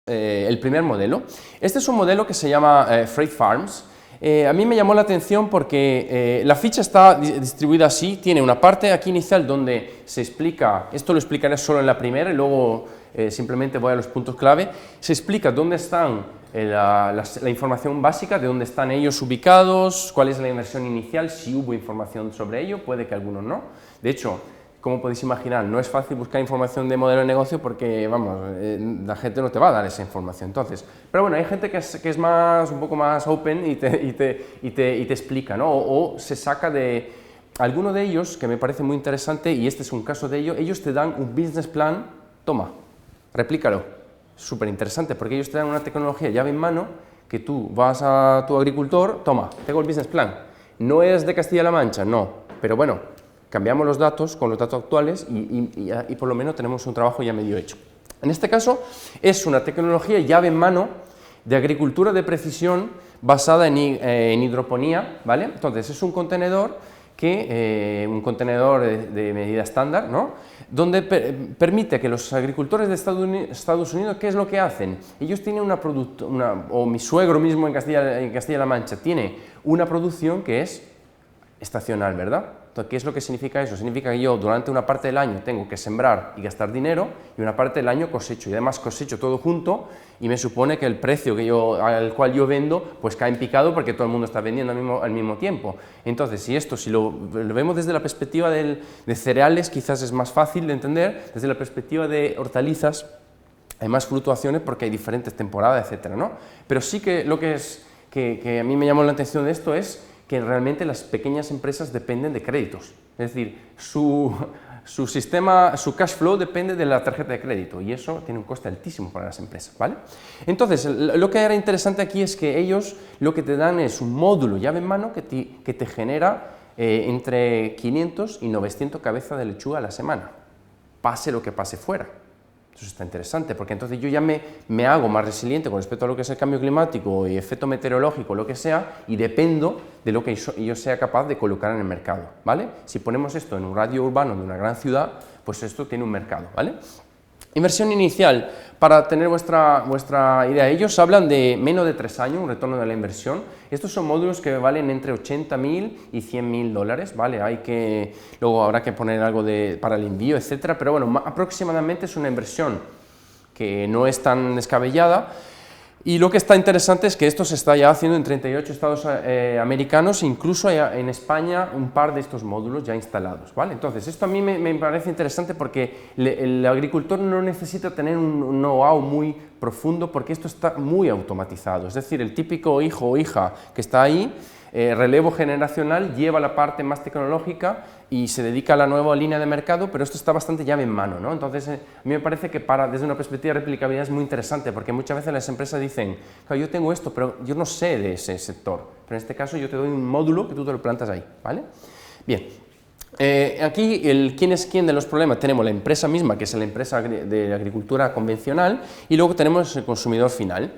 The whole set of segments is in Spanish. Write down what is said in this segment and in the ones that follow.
el primer modelo. Este es un modelo que se llama Freight Farms. A mí me llamó la atención porque la ficha está distribuida así, tiene una parte aquí inicial donde se explica, esto lo explicaré solo en la primera y luego simplemente voy a los puntos clave, se explica dónde están la información básica, de dónde están ellos ubicados, cuál es la inversión inicial, si hubo información sobre ello, puede que algunos no. De hecho, como podéis imaginar, no es fácil buscar información de modelo de negocio porque, vamos, la gente no te va a dar esa información. Entonces, pero bueno, hay gente que es más, un poco más open y te explica, ¿no? O se saca de alguno de ellos, que me parece muy interesante, y este es un caso de ello, ellos te dan un business plan, toma, replícalo. Súper interesante, porque ellos te dan una tecnología llave en mano, que tú vas a tu agricultor, toma, tengo el business plan. No es de Castilla-La Mancha, no, pero bueno, cambiamos los datos con los datos actuales y por lo menos tenemos un trabajo ya medio hecho. En este caso es una tecnología llave en mano de agricultura de precisión basada en hidroponía, ¿vale? Entonces es un contenedor un contenedor de medida estándar, ¿no? Donde permite que los agricultores de Estados Unidos, ¿qué es lo que hacen? Ellos tienen o mi suegro mismo en Castilla-La Mancha tiene una producción que es estacional, ¿verdad? Entonces, ¿qué es lo que significa eso? Significa que yo durante una parte del año tengo que sembrar y gastar dinero y una parte del año cosecho, y además cosecho todo junto y me supone que el precio al cual yo vendo pues cae en picado porque todo el mundo está vendiendo al mismo tiempo. Entonces, si lo vemos desde la perspectiva de cereales, quizás es más fácil de entender, desde la perspectiva de hortalizas hay más fluctuaciones porque hay diferentes temporadas, etcétera, ¿no? Pero sí que lo que a mí me llamó la atención de esto es que realmente las pequeñas empresas dependen de créditos, es decir, su sistema, su cash flow depende de la tarjeta de crédito y eso tiene un coste altísimo para las empresas, ¿vale? Entonces, lo que era interesante aquí es que ellos lo que te dan es un módulo llave en mano que te genera entre 500 y 900 cabezas de lechuga a la semana, pase lo que pase fuera. Eso está interesante, porque entonces yo ya me hago más resiliente con respecto a lo que es el cambio climático y efecto meteorológico, lo que sea, y dependo de lo que yo sea capaz de colocar en el mercado, ¿vale? Si ponemos esto en un radio urbano de una gran ciudad, pues esto tiene un mercado, ¿vale? Inversión inicial, para tener vuestra idea, ellos hablan de menos de 3 años, un retorno de la inversión. Estos son módulos que valen entre 80.000 y 100.000 dólares, ¿vale? Luego habrá que poner algo para el envío, etcétera, pero bueno, aproximadamente es una inversión que no es tan descabellada. Y lo que está interesante es que esto se está ya haciendo en 38 estados americanos, incluso hay en España un par de estos módulos ya instalados, ¿vale? Entonces, esto a mí me parece interesante porque el agricultor no necesita tener un know-how muy profundo porque esto está muy automatizado, es decir, el típico hijo o hija que está ahí, relevo generacional, lleva la parte más tecnológica y se dedica a la nueva línea de mercado, pero esto está bastante llave en mano, ¿no? Entonces, a mí me parece que desde una perspectiva de replicabilidad es muy interesante, porque muchas veces las empresas dicen, claro, yo tengo esto, pero yo no sé de ese sector, pero en este caso yo te doy un módulo que tú te lo plantas ahí, ¿vale? Bien, aquí quién es quién de los problemas, tenemos la empresa misma, que es la empresa de agricultura convencional, y luego tenemos el consumidor final.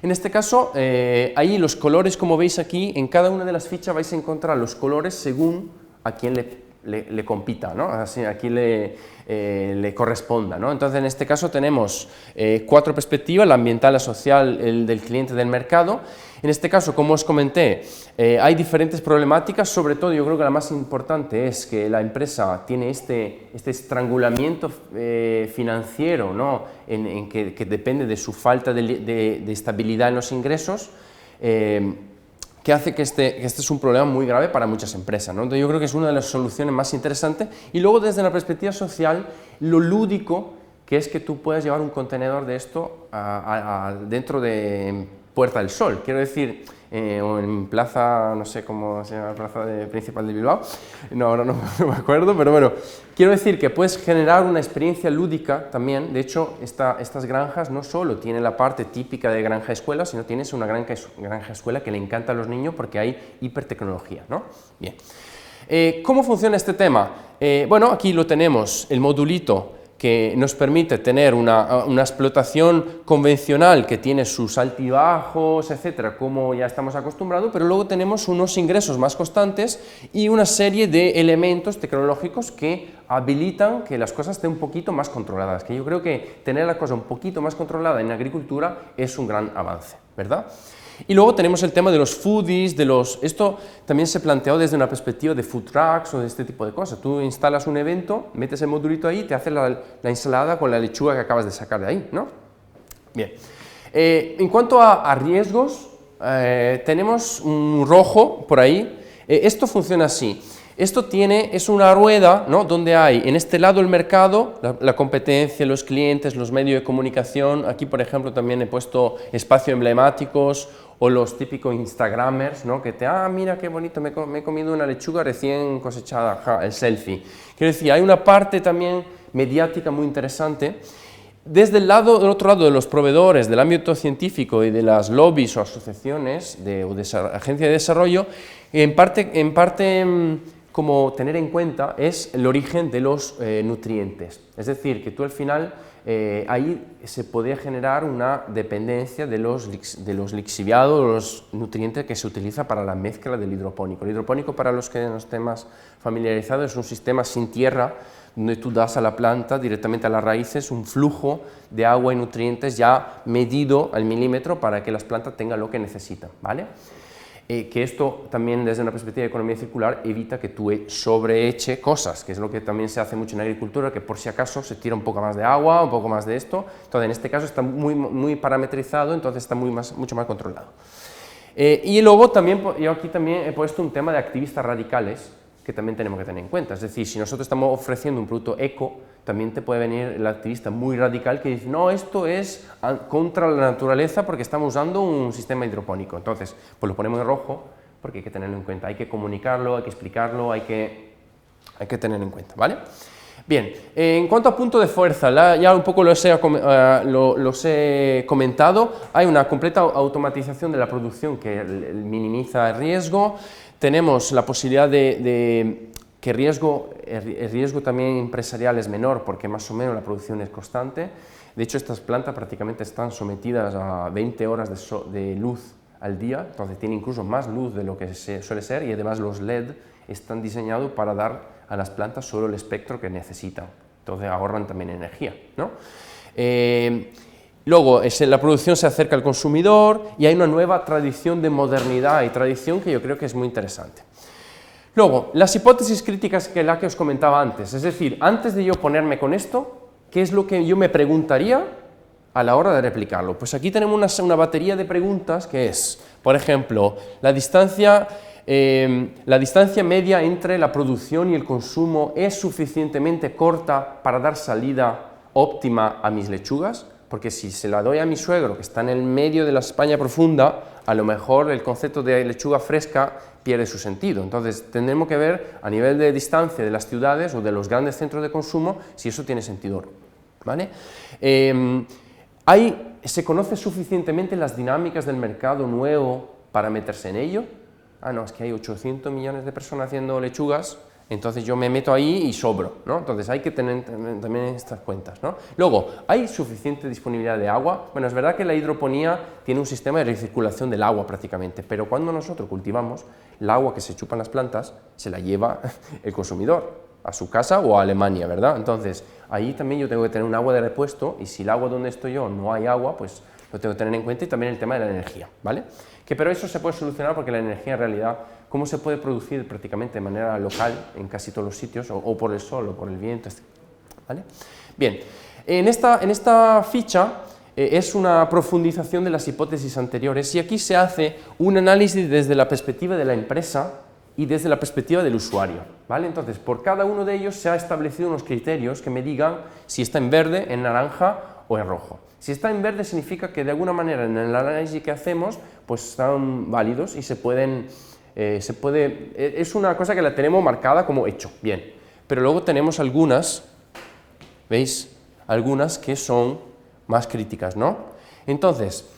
En este caso, ahí los colores, como veis aquí, en cada una de las fichas vais a encontrar los colores según a quién le compita, ¿no? Así, a quién le corresponda, ¿no? Entonces, en este caso tenemos 4 perspectivas, la ambiental, la social, el del cliente, del mercado. En este caso, como os comenté, hay diferentes problemáticas, sobre todo yo creo que la más importante es que la empresa tiene este estrangulamiento financiero, ¿no? en que depende de su falta de estabilidad en los ingresos, que hace que este es un problema muy grave para muchas empresas, ¿no? Entonces yo creo que es una de las soluciones más interesantes. Y luego desde la perspectiva social, lo lúdico que es que tú puedas llevar un contenedor de esto dentro de Puerta del Sol, quiero decir, o en plaza, no sé cómo se llama, plaza principal de Bilbao, no, ahora no me acuerdo, pero bueno, quiero decir que puedes generar una experiencia lúdica también. De hecho, estas granjas no solo tienen la parte típica de granja escuela, sino tienes una granja escuela que le encanta a los niños porque hay hipertecnología, ¿no? Bien. ¿Cómo funciona este tema? Bueno, aquí lo tenemos, el modulito que nos permite tener una explotación convencional que tiene sus altibajos, etcétera, como ya estamos acostumbrados, pero luego tenemos unos ingresos más constantes y una serie de elementos tecnológicos que habilitan que las cosas estén un poquito más controladas, que yo creo que tener la cosa un poquito más controlada en agricultura es un gran avance, ¿verdad? Y luego tenemos el tema de los foodies, esto también se planteó desde una perspectiva de food trucks o de este tipo de cosas. Tú instalas un evento, metes el modulito ahí y te hace la ensalada con la lechuga que acabas de sacar de ahí, ¿no? Bien. En cuanto a riesgos, tenemos un rojo por ahí. Esto funciona así. Esto es una rueda, ¿no?, donde hay en este lado el mercado, la competencia, los clientes, los medios de comunicación. Aquí, por ejemplo, también he puesto espacios emblemáticos o los típicos instagramers, ¿no?, que mira qué bonito, me he comido una lechuga recién cosechada, el selfie. Quiero decir, hay una parte también mediática muy interesante. Del otro lado de los proveedores del ámbito científico y de las lobbies o asociaciones o de agencias de desarrollo, en parte como tener en cuenta es el origen de los nutrientes. Es decir, que tú al final ahí se podría generar una dependencia de los lixiviados, los nutrientes que se utiliza para la mezcla del hidropónico. El hidropónico, para los que no estén más familiarizados, es un sistema sin tierra donde tú das a la planta directamente a las raíces un flujo de agua y nutrientes ya medido al milímetro para que las plantas tengan lo que necesitan, ¿vale? Que esto también desde una perspectiva de economía circular evita que tú sobreeche cosas, que es lo que también se hace mucho en agricultura, que por si acaso se tira un poco más de agua, un poco más de esto. Entonces en este caso está muy parametrizado, entonces está mucho más controlado. Y luego también, yo aquí también he puesto un tema de activistas radicales que también tenemos que tener en cuenta. Es decir, si nosotros estamos ofreciendo un producto eco, también te puede venir el activista muy radical que dice, no, esto es contra la naturaleza porque estamos usando un sistema hidropónico. Entonces, pues lo ponemos en rojo porque hay que tenerlo en cuenta, hay que comunicarlo, hay que explicarlo, hay que tenerlo en cuenta, ¿vale? Bien, en cuanto a punto de fuerza, ya un poco los he comentado, hay una completa automatización de la producción que minimiza el riesgo. Tenemos la posibilidad de que el riesgo también empresarial es menor porque más o menos la producción es constante. De hecho, estas plantas prácticamente están sometidas a 20 horas de luz al día, entonces tienen incluso más luz de lo que suele ser, y además los LED están diseñados para dar a las plantas solo el espectro que necesitan, entonces ahorran también energía, ¿no? Luego, la producción se acerca al consumidor y hay una nueva tradición de modernidad y tradición que yo creo que es muy interesante. Luego, las hipótesis críticas que os comentaba antes, es decir, antes de yo ponerme con esto, ¿qué es lo que yo me preguntaría a la hora de replicarlo? Pues aquí tenemos una batería de preguntas que es, por ejemplo, la distancia media entre la producción y el consumo es suficientemente corta para dar salida óptima a mis lechugas, porque si se la doy a mi suegro que está en el medio de la España profunda, a lo mejor el concepto de lechuga fresca pierde su sentido. Entonces tendremos que ver a nivel de distancia de las ciudades o de los grandes centros de consumo si eso tiene sentido, ¿vale? ¿Se conoce suficientemente las dinámicas del mercado nuevo para meterse en ello? No, es que hay 800 millones de personas haciendo lechugas, entonces yo me meto ahí y sobro, ¿no? Entonces hay que tener también estas cuentas, ¿no? Luego, ¿hay suficiente disponibilidad de agua? Bueno, es verdad que la hidroponía tiene un sistema de recirculación del agua prácticamente, pero cuando nosotros cultivamos, el agua que se chupan las plantas se la lleva el consumidor a su casa o a Alemania, ¿verdad? Entonces, ahí también yo tengo que tener un agua de repuesto, y si el agua donde estoy yo no hay agua, pues lo tengo que tener en cuenta, y también el tema de la energía, ¿vale? Pero eso se puede solucionar porque la energía en realidad, ¿cómo se puede producir prácticamente de manera local en casi todos los sitios, o por el sol o por el viento, ¿vale? Bien, en esta ficha es una profundización de las hipótesis anteriores, y aquí se hace un análisis desde la perspectiva de la empresa y desde la perspectiva del usuario, ¿vale? Entonces, por cada uno de ellos se ha establecido unos criterios que me digan si está en verde, en naranja o en rojo. Si está en verde significa que de alguna manera en el análisis que hacemos pues están válidos y es una cosa que la tenemos marcada como hecho, bien, pero luego tenemos algunas, ¿veis? Algunas que son más críticas, ¿no? Entonces,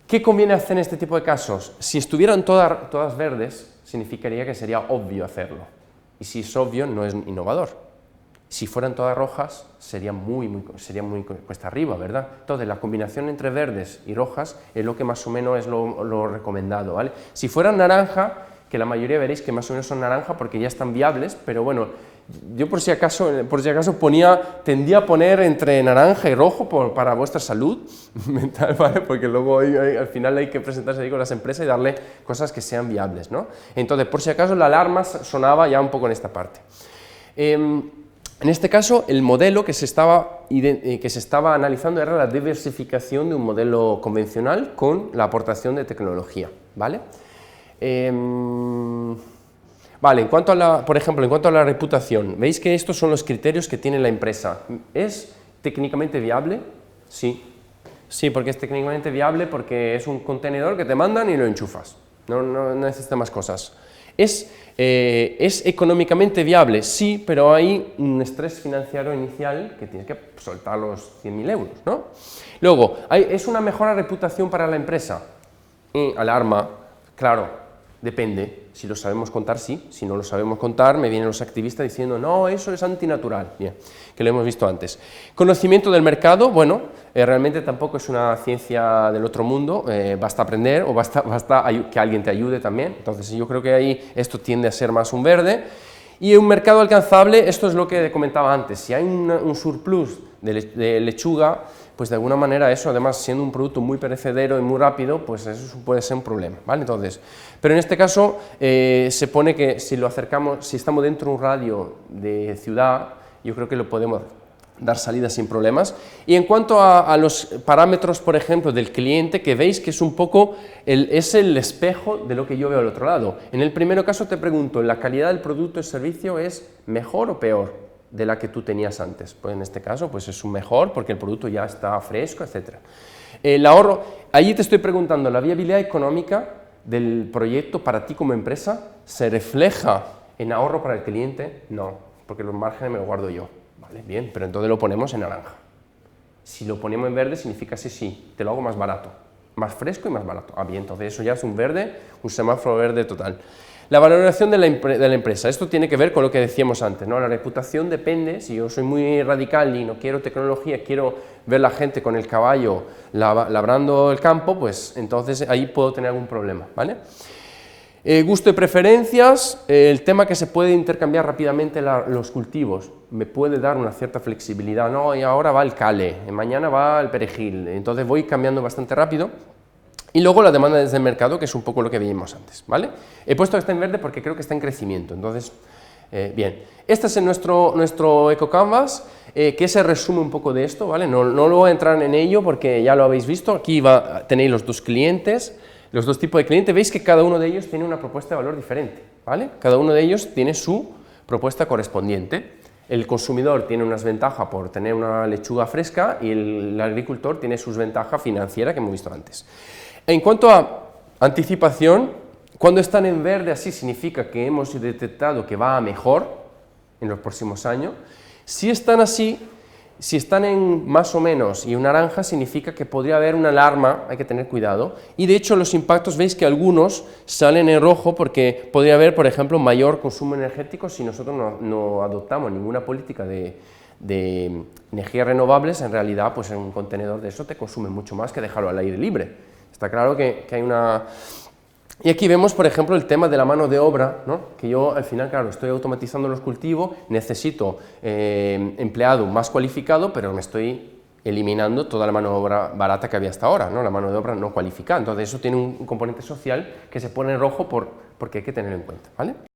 ¿qué conviene hacer en este tipo de casos? Si estuvieran todas verdes, significaría que sería obvio hacerlo, y si es obvio no es innovador. Si fueran todas rojas, sería muy cuesta arriba, ¿verdad? Entonces, la combinación entre verdes y rojas es lo que más o menos es lo recomendado, ¿vale? Si fueran naranja, que la mayoría veréis que más o menos son naranja porque ya están viables, pero bueno, yo por si acaso tendía a poner entre naranja y rojo para vuestra salud mental, ¿vale? Porque luego al final hay que presentarse ahí con las empresas y darle cosas que sean viables, ¿no? Entonces, por si acaso, la alarma sonaba ya un poco en esta parte. En este caso, el modelo que se estaba analizando era la diversificación de un modelo convencional con la aportación de tecnología, ¿vale? Vale, por ejemplo, en cuanto a la reputación, veis que estos son los criterios que tiene la empresa. ¿Es técnicamente viable? Sí. Sí, porque es técnicamente viable porque es un contenedor que te mandan y lo enchufas. No necesita más cosas. ¿Es económicamente viable? Sí, pero hay un estrés financiero inicial que tienes que soltar los 100.000 euros, ¿no? Luego, ¿es una mejor reputación para la empresa? Alarma, claro. Depende, si lo sabemos contar, sí, si no lo sabemos contar, me vienen los activistas diciendo, no, eso es antinatural, bien, que lo hemos visto antes. Conocimiento del mercado, bueno, realmente tampoco es una ciencia del otro mundo, basta aprender o basta que alguien te ayude también, entonces yo creo que ahí esto tiende a ser más un verde. Y un mercado alcanzable, esto es lo que comentaba antes, si hay un surplus de lechuga, pues de alguna manera eso, además siendo un producto muy perecedero y muy rápido, pues eso puede ser un problema, ¿vale? Entonces, pero en este caso se pone que si lo acercamos, si estamos dentro de un radio de ciudad, yo creo que lo podemos dar salida sin problemas. Y en cuanto a los parámetros, por ejemplo, del cliente, que veis que es un poco, es el espejo de lo que yo veo al otro lado. En el primer caso te pregunto, ¿la calidad del producto o servicio es mejor o peor de la que tú tenías antes? Pues en este caso pues es un mejor porque el producto ya está fresco, etc. El ahorro, allí te estoy preguntando, ¿la viabilidad económica del proyecto para ti como empresa se refleja en ahorro para el cliente? No, porque los márgenes me los guardo yo. Vale, bien, pero entonces lo ponemos en naranja. Si lo ponemos en verde significa sí, te lo hago más barato, más fresco y más barato. Ah, bien, entonces eso ya es un verde, un semáforo verde total. La valoración de la empresa, esto tiene que ver con lo que decíamos antes, ¿no? La reputación depende, si yo soy muy radical y no quiero tecnología, quiero ver la gente con el caballo labrando el campo, pues entonces ahí puedo tener algún problema, ¿vale? Gusto y preferencias, el tema que se puede intercambiar rápidamente los cultivos, me puede dar una cierta flexibilidad, no, y ahora va el cale, mañana va el perejil, entonces voy cambiando bastante rápido. Y luego la demanda desde el mercado, que es un poco lo que veíamos antes, ¿vale? He puesto que está en verde porque creo que está en crecimiento, entonces, bien. Este es nuestro EcoCanvas, que se resume un poco de esto, ¿vale? No lo voy a entrar en ello porque ya lo habéis visto, aquí tenéis los dos clientes, los dos tipos de clientes, veis que cada uno de ellos tiene una propuesta de valor diferente, ¿vale? Cada uno de ellos tiene su propuesta correspondiente. El consumidor tiene unas ventajas por tener una lechuga fresca y el agricultor tiene sus ventajas financieras que hemos visto antes. En cuanto a anticipación, cuando están en verde así significa que hemos detectado que va a mejor en los próximos años. Si están así, si están en más o menos y un naranja significa que podría haber una alarma, hay que tener cuidado. Y de hecho los impactos veis que algunos salen en rojo porque podría haber, por ejemplo, mayor consumo energético si nosotros no adoptamos ninguna política de energías renovables. En realidad, pues en un contenedor de eso te consume mucho más que dejarlo al aire libre. Está claro que hay una... Y aquí vemos, por ejemplo, el tema de la mano de obra, ¿no? Que yo al final, claro, estoy automatizando los cultivos, necesito empleado más cualificado, pero me estoy eliminando toda la mano de obra barata que había hasta ahora, ¿no? La mano de obra no cualificada. Entonces eso tiene un componente social que se pone en rojo porque hay que tenerlo en cuenta, ¿vale?